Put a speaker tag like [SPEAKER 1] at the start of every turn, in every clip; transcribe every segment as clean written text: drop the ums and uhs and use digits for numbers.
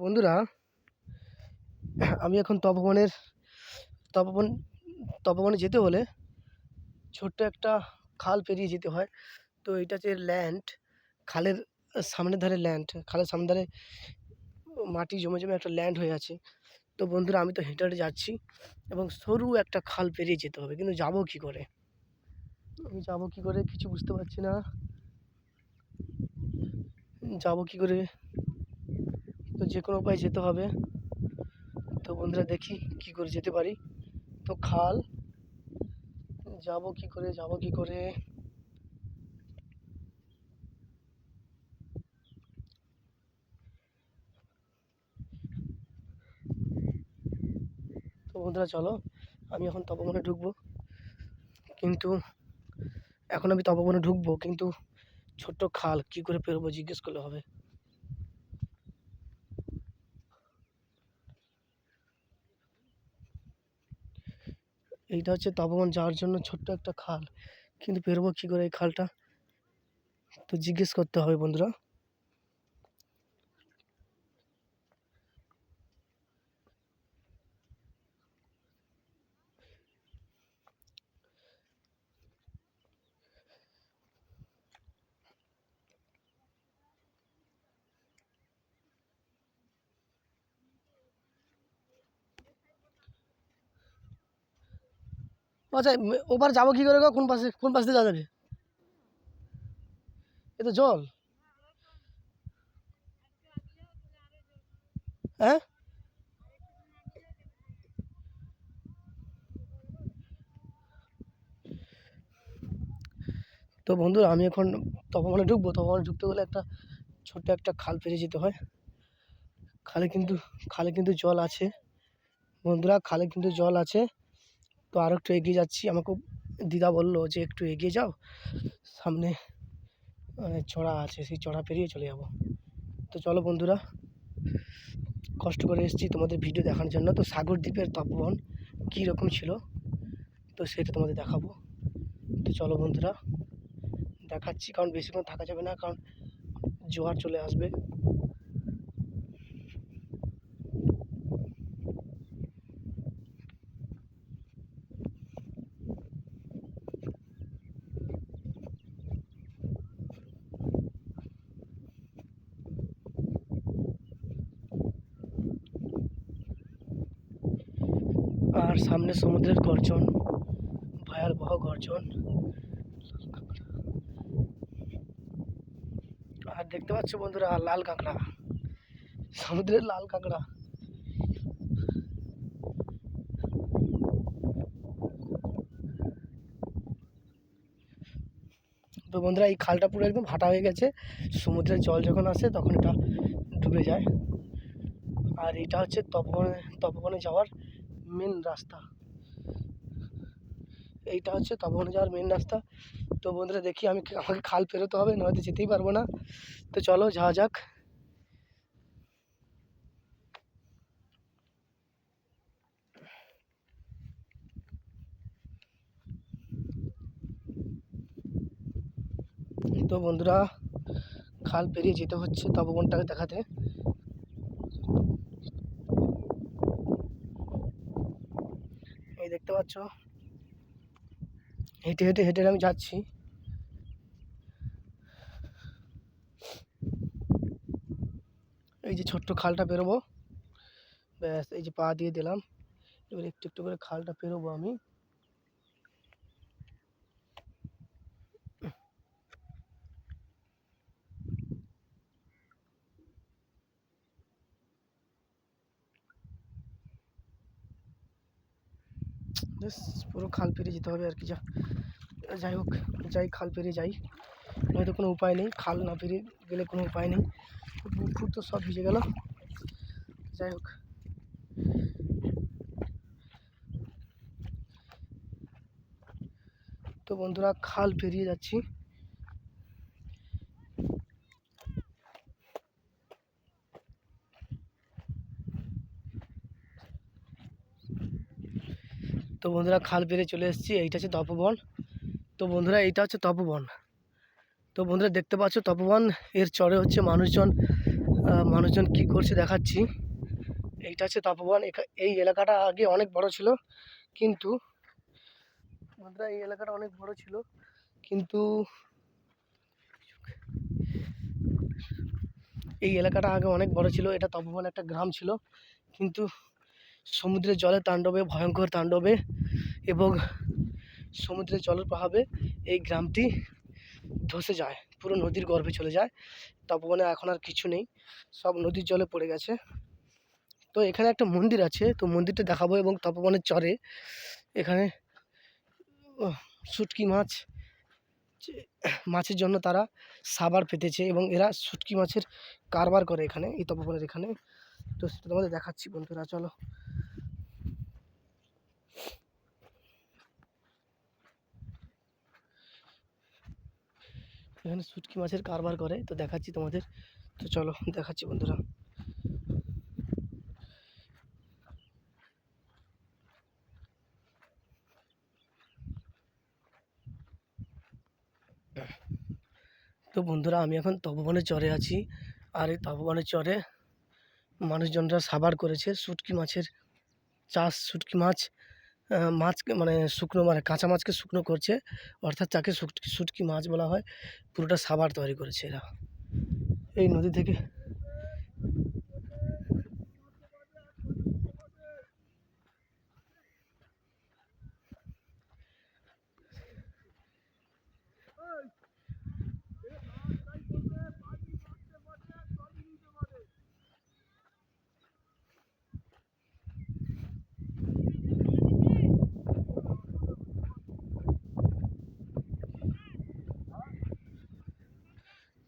[SPEAKER 1] বন্ধুরা, আমি এখন তপবন তপবনে যেতে হলে ছোট্ট একটা খাল পেরিয়ে যেতে হয়। তো এটা যে ল্যান্ড, খালের সামনের ধারে ল্যান্ড, খালের সামনের ধারে মাটি জমে জমে একটা ল্যান্ড হয়ে আছে। তো বন্ধুরা, আমি তো হেঁটে হেঁটে যাচ্ছি এবং সরু একটা খাল পেরিয়ে যেতে হবে, কিন্তু যাবো কী করে? আমি যাবো কী করে কিছু বুঝতে পারছি না। যাবো কী করে? তো যে কোনো উপায়ে যেতে হবে। তো বন্ধুরা, দেখি কী করে যেতে পারি। তো খাল, যাবো কী করে? তো বন্ধুরা, চলো, আমি এখন তপবনে ঢুকবো। কিন্তু কিন্তু ছোট্ট খাল কি করে পেরোবো জিজ্ঞেস করলে হবে? এইটা হচ্ছে তপবন যাওয়ার জন্য ছোট্ট একটা খাল, কিন্তু পেরোবো কি করে এই খালটা? তো জিজ্ঞেস করতে হবে বন্ধুরা। আচ্ছা, ওপার যাবো কি করে গো? কোন পাশ দিয়ে যাওয়া যাবে? এ তো জল। হ্যাঁ, তো বন্ধুরা, আমি এখন তপবনে ঢুকতে গেলে ছোট্ট একটা খাল পেরিয়ে যেতে হয়। খালে কিন্তু খালে কিন্তু জল আছে বন্ধুরা, খালে কিন্তু জল আছে। তো আরও একটু এগিয়ে যাচ্ছি। আমাকে দিদা বললো যে একটু এগিয়ে যাও, সামনে চড়া আছে, সেই চড়া পেরিয়ে চলে যাব। তো চলো বন্ধুরা, কষ্ট করে এসেছি তোমাদের ভিডিও দেখানোর জন্য। তো সাগর দ্বীপের তপবন কীরকম ছিল, তো সেটা তোমাদের দেখাবো। তো চলো বন্ধুরা, দেখাচ্ছি, কারণ বেশিক্ষণ থাকা যাবে না, কারণ জোয়ার চলে আসবে। আর সামনে সমুদ্রের গর্জন, ভয়াবহ গর্জন। আর দেখতে পাচ্ছ বন্ধুরা, লাল কাঁকড়া, সমুদ্রের লাল কাঁকড়া। তো বন্ধুরা, এই খালটা পুরো একদম ভাটা হয়ে গেছে। সমুদ্রের জল যখন আসে তখন এটা ডুবে যায়। আর এটা হচ্ছে তপবনে যাওয়ার মেন রাস্তা। এইটা হচ্ছে তপবনে যাওয়ার মেন রাস্তা। তো বন্ধুরা, দেখি আমাকে খাল পেরোতে হবে, নয়তো যেতেই পারবো না। তো চলো যাওয়া যাক। তো বন্ধুরা, খাল পেরিয়ে যেতে হচ্ছে তপবনটাকে দেখাতে। এই দেখতে পাচ্ছ, হেঁটে হেঁটে হেঁটে আমি যাচ্ছি। এই যে ছোট্ট খালটা পেরোবো, ব্যাস, এই যে পা দিয়ে দিলাম। এবার একটু একটু করে খালটা পেরোবো আমি। ব্যাস, পুরো খাল পেরিয়ে যেতে হবে আর কি। যাই হোক, খাল পেরিয়ে যাই, নয়তো কোনো উপায় নেই। খাল না পেরিয়ে গেলে কোনো উপায় নেই। বুক ফুট তো সব ভিজে গেল। যাই হোক, তো বন্ধুরা, খাল পেরিয়ে যাচ্ছি। তো বন্ধুরা, খাল পেরিয়ে চলে এসেছি। এইটা হচ্ছে তপবন। তো বন্ধুরা, এইটা হচ্ছে তপবন। তো বন্ধুরা, দেখতে পাচ্ছ তপবন, এর চরে হচ্ছে মানুষজন মানুষজন কি করছে দেখাচ্ছি। এইটা হচ্ছে তপবন। এই এলাকাটা আগে অনেক বড় ছিল, কিন্তু বন্ধুরা এই এলাকাটা অনেক বড় ছিল, কিন্তু এই এলাকাটা আগে অনেক বড় ছিল। এটা তপবন একটা গ্রাম ছিল, কিন্তু সমুদ্রের জলের তাণ্ডবে, ভয়ঙ্কর তাণ্ডবে এবং সমুদ্রের জলের প্রভাবে এই গ্রামটি ধসে যায়, পুরো নদীর গর্ভে চলে যায়। তপবনে এখন আর কিছু নেই, সব নদীর জলে পড়ে গেছে। তো এখানে একটা মন্দির আছে, তো মন্দিরটা দেখাবো। এবং তপবনের চরে এখানে শুটকি মাছের জন্য তারা সাবার পেতেছে এবং এরা শুটকি মাছের কারবার করে এখানে, এই তপবনের এখানে। তো সেটা তোমাদের দেখাচ্ছি বন্ধুরা, চলো। এখানে শুটকি মাছের কারবার করে, তো দেখাচ্ছি তোমাদের। তো চলো দেখাচ্ছি বন্ধুরা। তো বন্ধুরা আমি এখন তপবনের চরে আছি, আর এই তপবনের চরে মানুষজনরা সাবার করেছে শুটকি মাছের চাষ। শুটকি মাছকে মানে শুকনো, মানে কাঁচা মাছকে শুকনো করছে, অর্থাৎ যাকে শুটকি মাছ বলা হয়, পুরোটা সাবার তৈরি করেছে এরা এই নদী থেকে।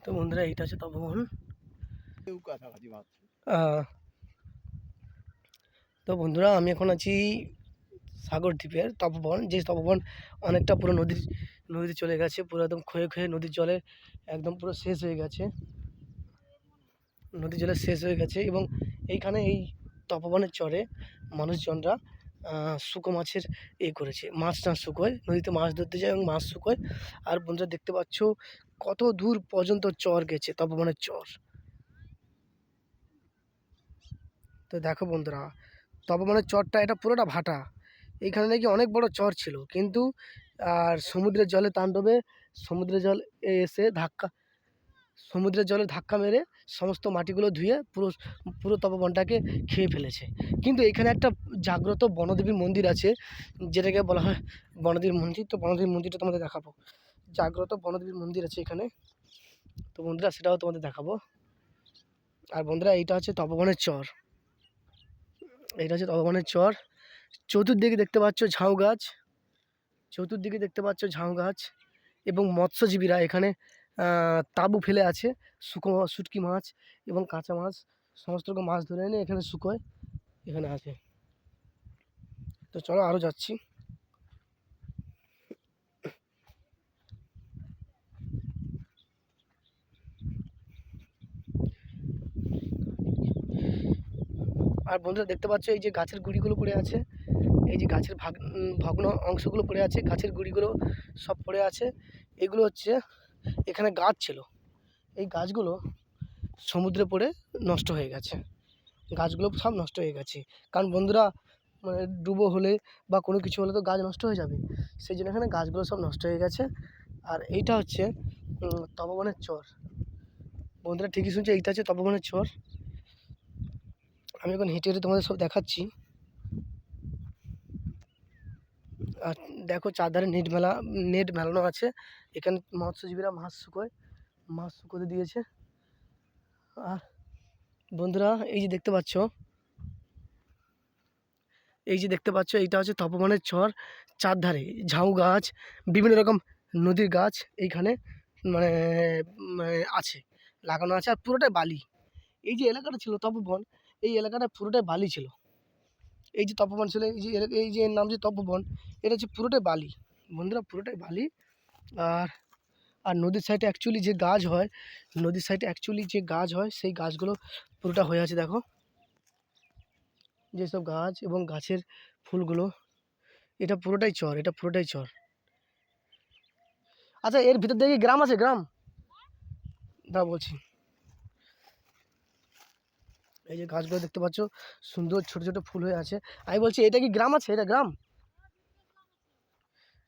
[SPEAKER 1] তো বন্ধুরা এইটা হচ্ছে তপবন। আহ, তো বন্ধুরা আমি এখন আছি সাগর দ্বীপের তপবন, যে তপবন অনেকটা পুরো নদীতে চলে গেছে, পুরো একদম ক্ষয়ে ক্ষয়ে নদীর জলে একদম পুরো শেষ হয়ে গেছে, নদীর জলে শেষ হয়ে গেছে। এবং এইখানে এই তপবনের চরে মানুষজনরা শুকো মাছের করেছে, মাছ টাছ শুকোয়, নদীতে মাছ ধরতে যায় এবং মাছ শুকোয়। আর বন্ধুরা দেখতে পাচ্ছ কত দূর পর্যন্ত চর গেছে, তপবনের চর। তো দেখো বন্ধুরা, তপবনের চরটা এটা পুরোটা ভাটা। এইখানে নাকি অনেক বড় চর ছিল, কিন্তু আর সমুদ্রের জলে তাণ্ডবে, সমুদ্রের জল এসে সমুদ্রের জলে ধাক্কা মেরে সমস্ত মাটিগুলো ধুয়ে পুরো পুরো তপবনটাকে খেয়ে ফেলেছে। কিন্তু এখানে একটা জাগ্রত বনদেবী মন্দির আছে, যেটাকে বলা হয় বনদেবীর মন্দির। তো বনদেবীর মন্দিরটা তোমাদের দেখাবো। জাগ্রত বনদেবীর মন্দির আছে এখানে, তো বন্ধুরা সেটাও তোমাদের দেখাবো। আর বন্ধুরা এইটা হচ্ছে তপবনের চর, এইটা হচ্ছে তপবনের চর। চতুর্দিকে দেখতে পাচ্ছ ঝাউ গাছ, চতুর্দিকে দেখতে পাচ্ছ ঝাউ গাছ। এবং মৎস্যজীবীরা এখানে তাঁবু ফেলে আছে, শুটকি মাছ এবং কাঁচা মাছ, সমস্ত রকম মাছ ধরে এনে এখানে শুকোয়, এখানে আছে। তো চলো আরও যাচ্ছি। আর বন্ধুরা দেখতে পাচ্ছ এই যে গাছের গুঁড়িগুলো পড়ে আছে, এই যে গাছের ভগ্ন অংশগুলো পড়ে আছে, গাছের গুঁড়িগুলো সব পড়ে আছে। এগুলো হচ্ছে এখানে গাছ ছিল, এই গাছগুলো সমুদ্রে পড়ে নষ্ট হয়ে গেছে, গাছগুলো সব নষ্ট হয়ে গেছে। কারণ বন্ধুরা মানে ডুবো হলে বা কোনো কিছু হলে তো গাছ নষ্ট হয়ে যাবে, সেই জন্য এখানে গাছগুলো সব নষ্ট হয়ে গেছে। আর এইটা হচ্ছে তপবনের চর। বন্ধুরা ঠিকই শুনছে, এইটা হচ্ছে তপবনের চর। আমি এখন হেঁটে হেঁটে তোমাদের সব দেখাচ্ছি। আর দেখো চারধারে নেট মেলানো আছে, এখানে মৎস্যজীবীরা মাছ শুকোতে দিয়েছে। আর বন্ধুরা এই যে দেখতে পাচ্ছ, এইটা হচ্ছে তপবনের চর। চারধারে ঝাউ গাছ, বিভিন্ন রকম নদীর গাছ এইখানে মানে আছে, লাগানো আছে। আর পুরোটাই বালি। এই যে এলাকাটা ছিল তপবন, এই এলাকাটা পুরোটাই বালি ছিল। এই যে তপবন ছিল, এই যে এর নাম যে তপবন, এটা হচ্ছে পুরোটাই বালি বন্ধুরা, পুরোটাই বালি। আর আর নদীর সাইডে অ্যাকচুয়ালি যে গাছ হয়, সেই গাছগুলো পুরোটা হয়ে আছে। দেখো যেসব গাছ এবং গাছের ফুলগুলো, এটা পুরোটাই চর। আচ্ছা এর ভিতর দিয়ে কি গ্রাম আছে? গ্রাম দা বলছি, এই যে গাছগুলো দেখতে পাচ্ছ সুন্দর ছোট ছোট ফুল হয়ে আছে। আমি বলছি এটা কি গ্রাম আছে? এটা গ্রাম?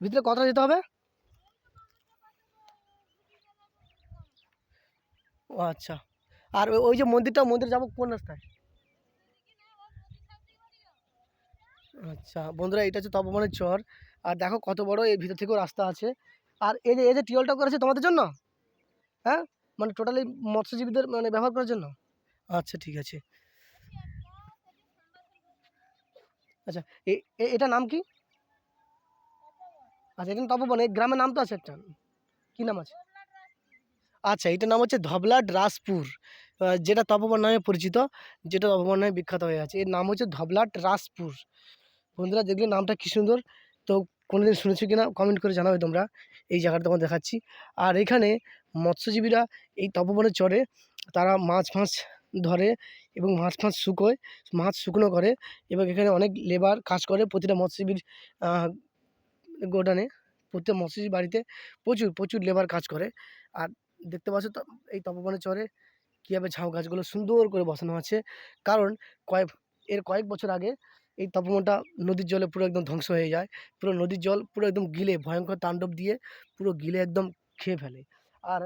[SPEAKER 1] ভিতরে কতটা যেতে হবে? ও আচ্ছা। আর ওই যে মন্দির যাবো কোন রাস্তায়? আচ্ছা বন্ধুরা, এটা হচ্ছে তপবনের চর। আর দেখো কত বড়, এর ভিতর থেকেও রাস্তা আছে। আর এই যে টিউবওয়েলটা করেছে তোমাদের জন্য? হ্যাঁ, মানে টোটালি মৎস্যজীবীদের মানে ব্যবহার করার জন্য? আচ্ছা ঠিক আছে। আচ্ছা, এটা নাম কি? আচ্ছা, এটা তপবন, এই গ্রামের নাম তো আছে একটা, কি নাম আছে? আচ্ছা, এটার নাম হচ্ছে ধবলাট রাসপুর, যেটা তপবন নামে পরিচিত, যেটা তপবন নামে বিখ্যাত হয়ে আছে। এর নাম হচ্ছে ধবলাট রাসপুর। বন্ধুরা দেখলে নামটা কি সুন্দর। তো কোনোদিন শুনেছো কিনা কমেন্ট করে জানাবে তোমরা। এই জায়গাটা তোমার দেখাচ্ছি। আর এখানে মৎস্যজীবীরা এই তপবনে চড়ে, তারা মাছ ফাছ ধরে এবং মাছ ফাছ শুকোয়, মাছ শুকনো করে। এবং এখানে অনেক লেবার কাজ করে প্রতিটা মৎস্যজীবীর গোডানে। প্রত্যেক মৎস্যজীবীর বাড়িতে প্রচুর প্রচুর লেবার কাজ করে। আর দেখতে পাচ্ছ তো এই তপবনে চড়ে কীভাবে ঝাউ গাছগুলো সুন্দর করে বসানো আছে। কারণ কয়েক বছর আগে এই তপবনটা নদীর জলে পুরো একদম ধ্বংস হয়ে যায়। পুরো নদীর জল পুরো একদম গিলে, ভয়ঙ্কর তাণ্ডব দিয়ে পুরো গিলে একদম খেয়ে ফেলে। আর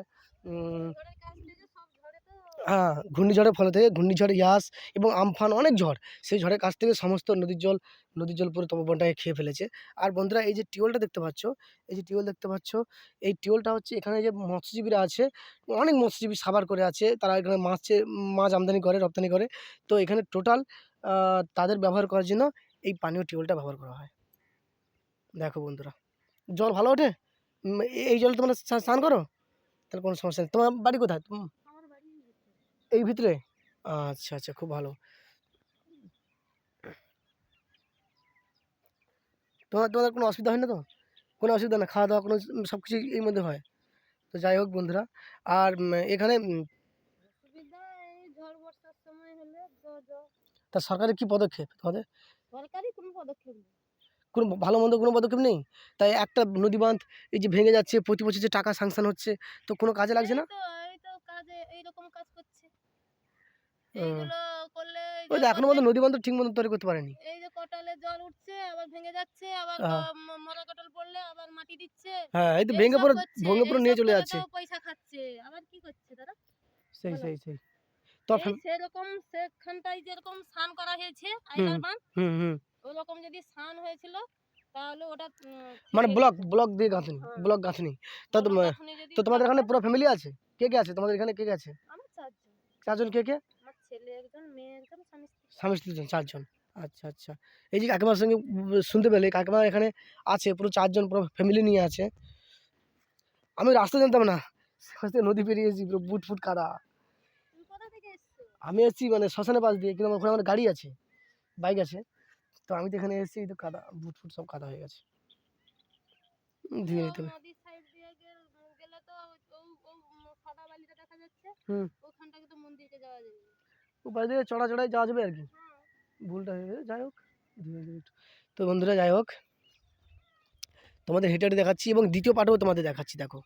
[SPEAKER 1] হ্যাঁ, ঘূর্ণিঝড়ের ফলে থেকে, ঘূর্ণিঝড় ইয়াস এবং আমফান অনেক ঝড়, সেই ঝড়ের কাছ থেকে সমস্ত নদীর জল পুরো তপবনটাকে খেয়ে ফেলেছে। আর বন্ধুরা এই যে টিউবওয়েলটা দেখতে পাচ্ছ, এই যে টিউবওয়েল দেখতে পাচ্ছ, এই টিউবওয়েলটা হচ্ছে এখানে যে মৎস্যজীবীরা আছে, অনেক মৎস্যজীবী সাবার করে আছে, তারা এখানে মাছ আমদানি করে, রপ্তানি করে। তো এখানে টোটাল তাদের ব্যবহার করার জন্য এই পানীয় টিউবওয়েলটা ব্যবহার করা হয়। দেখো বন্ধুরা, জল ভালো ওঠে। এই জলে তোমরা স্নান করো? তাহলে কোনো সমস্যা নেই। তোমার বাড়ি কোথায়? এই ভিতরে? আচ্ছা আচ্ছা, খুব ভালো। তোমাদের কোনো অসুবিধা হয় না তো? কোনো অসুবিধা না, খাওয়া দাওয়া কোনো সব কিছু এর মধ্যে হয়? তো যাই হোক বন্ধুরা, আর এখানে
[SPEAKER 2] সুবিধা এই ঝড় বর্ষার সময় হলে
[SPEAKER 1] তা সরকারের কি পদক্ষেপ তোমাদের?
[SPEAKER 2] সরকারি কোনো পদক্ষেপ নেই।
[SPEAKER 1] কোনো ভালো মন্দ কোনো পদক্ষেপ নেই? তাই একটা নদী বাঁধ এই যে ভেঙে যাচ্ছে, প্রতি বছর যে টাকা স্যাংশন হচ্ছে, তো কোনো কাজে লাগছে না?
[SPEAKER 2] এই তো কাজে এইরকম কাজ করছে।
[SPEAKER 1] হুম।
[SPEAKER 2] এইগুলো করলে এই
[SPEAKER 1] ওই
[SPEAKER 2] যে
[SPEAKER 1] তো এখনো পর্যন্ত নদী বাঁধ ঠিক মতো তৈরি করতে পারেনি।
[SPEAKER 2] এই যে কটালে জল উঠছে আবার ভেঙে যাচ্ছে, আবার
[SPEAKER 1] হ্যাঁ
[SPEAKER 2] মরা কটাল পড়লে আবার মাটি দিচ্ছে।
[SPEAKER 1] হ্যাঁ, এই তো ভেঙে
[SPEAKER 2] এইসব
[SPEAKER 1] পুরো,
[SPEAKER 2] করছে,
[SPEAKER 1] ভেঙে পুরো নিয়ে
[SPEAKER 2] এইসব
[SPEAKER 1] চলে
[SPEAKER 2] করে
[SPEAKER 1] যাচ্ছে।
[SPEAKER 2] তো পয়সা খাচ্ছে। আবার কি করছে তারা?
[SPEAKER 1] সেই
[SPEAKER 2] বলো।
[SPEAKER 1] সেই সেই তো
[SPEAKER 2] এই সেরকম সেখানটায় যেরকম স্নান করা হয়েছে
[SPEAKER 1] হুম
[SPEAKER 2] আইলার বাঁধ,
[SPEAKER 1] হুম হুম।
[SPEAKER 2] ওরকম যদি স্নান হয়েছিল তাহলে ওটা
[SPEAKER 1] মানে
[SPEAKER 2] থেকে
[SPEAKER 1] ব্লক
[SPEAKER 2] যেত।
[SPEAKER 1] ব্লক দিয়ে গাঁথনি,
[SPEAKER 2] হ্যাঁ,
[SPEAKER 1] ব্লক গাঁথনি। তো
[SPEAKER 2] বলক গাঁথনি যদি
[SPEAKER 1] তো তোমাদের
[SPEAKER 2] থাকতো।
[SPEAKER 1] এখানে পুরো ফ্যামিলি আছে? কে কে আছে তোমাদের এখানে, কে কে আছে?
[SPEAKER 2] আমার ৪ জন।
[SPEAKER 1] চারজন? কে কে?
[SPEAKER 2] আমার ছেলে একজন, মেয়ে একজন, স্বামী স্ত্রী।
[SPEAKER 1] স্বামী স্ত্রী চারজন? আচ্ছা আচ্ছা। এই যে কাকিমার সঙ্গে শুনতে পেলে কাকিমা এখানে আছে, পুরো চারজন পুরো ফ্যামিলি নিয়ে আছে। আমি রাস্তা জানতাম না, সেখান থেকে নদী পেরিয়েছি, পুরো বুট ফুট কাদা।
[SPEAKER 2] তুমি কোথা থেকে এসছো?
[SPEAKER 1] আমি এসেছি মানে শ্মশানের পাশ দিয়ে, কিন্তু ওখানে আমার গাড়ি আছে, বাইক আছে। তো আমি তো এখানে এসেছি, এই তো কাদা, বুট ফুট সব কাদা হয়ে গেছে। ধুয়ে নিতে হবে।
[SPEAKER 2] নদীর সাইড দিয়ে গেলে তো সাদা বালিটা দেখা যাচ্ছে।
[SPEAKER 1] হুম।
[SPEAKER 2] ওখানটা কিন্তু মন্দিরকে যাওয়া যাবে।
[SPEAKER 1] ওপাশ দিয়ে চড়াই যাওয়া যাবে আর কি।
[SPEAKER 2] হ্যাঁ।
[SPEAKER 1] ভুলটা হয়ে গেছে, যাই হোক। ধীরে ধীরে তো বন্ধুরা যাই হোক, তোমাদের হেঁটে হেঁটে দেখাচ্ছি এবং দ্বিতীয় পার্টও তোমাদের দেখাচ্ছি, দেখো।